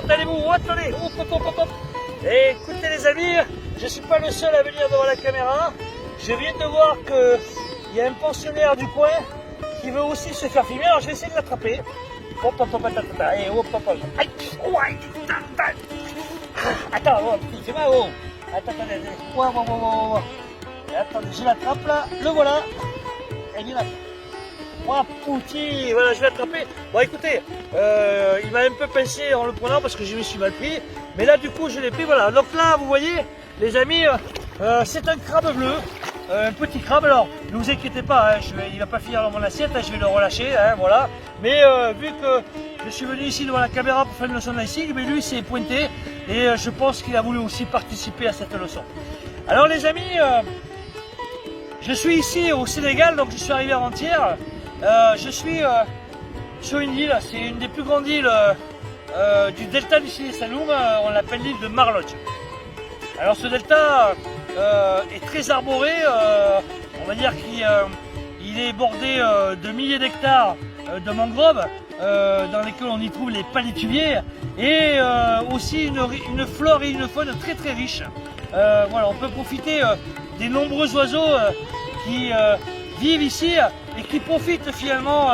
allez-vous? Oh, attendez, hop, hop, hop, hop. Et écoutez les amis, je ne suis pas le seul à venir devant la caméra. Je viens de voir qu'il y a un pensionnaire du coin qui veut aussi se faire filmer. Alors je vais essayer de l'attraper. Hop, hop, hop, attends, et hop, hop, hop. Aïe, oh, aïe, attends, oh, petit, fais-moi, oh. Attends, attendez, oh. Attendez, je l'attrape là, le voilà. Et bien là. Oh, petit, voilà, je vais l'attraper. Bon, écoutez, il m'a un peu pincé en le prenant parce que je me suis mal pris. Mais là, du coup, je l'ai pris, voilà. Donc là, vous voyez, les amis, c'est un crabe bleu. Un petit crabe, alors ne vous inquiétez pas, hein, il va pas finir dans mon assiette, hein, je vais le relâcher, hein, voilà. Mais vu que je suis venu ici devant la caméra pour faire une leçon de icing, mais lui s'est pointé et je pense qu'il a voulu aussi participer à cette leçon. Alors les amis, je suis ici au Sénégal, donc je suis arrivé avant-hier. Je suis sur une île, c'est une des plus grandes îles du delta du Sine Saloum, on l'appelle l'île de Marlodj. Alors ce delta est très arboré, on va dire qu'il est bordé de milliers d'hectares de mangroves dans lesquels on y trouve les palétuviers et aussi une flore et une faune très très riche. Voilà, on peut profiter des nombreux oiseaux qui vivent ici et qui profitent finalement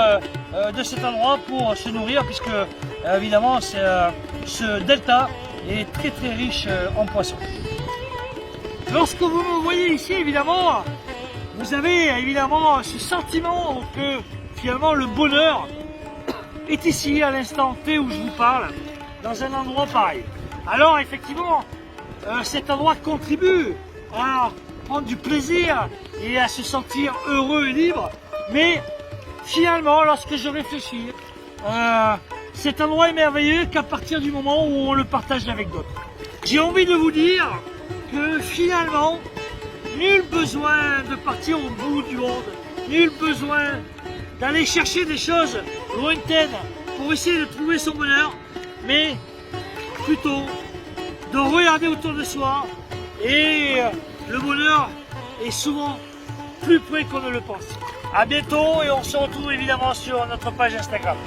de cet endroit pour se nourrir puisque évidemment ce delta est très très riche en poissons. Lorsque vous me voyez ici, évidemment, vous avez évidemment ce sentiment que finalement le bonheur est ici à l'instant T où je vous parle, dans un endroit pareil. Alors effectivement, cet endroit contribue à prendre du plaisir et à se sentir heureux et libre, mais finalement, lorsque je réfléchis, cet endroit est merveilleux qu'à partir du moment où on le partage avec d'autres. J'ai envie de vous dire que finalement, nul besoin de partir au bout du monde, nul besoin d'aller chercher des choses lointaines pour essayer de trouver son bonheur, mais plutôt de regarder autour de soi et le bonheur est souvent plus près qu'on ne le pense. A bientôt et on se retrouve évidemment sur notre page Instagram.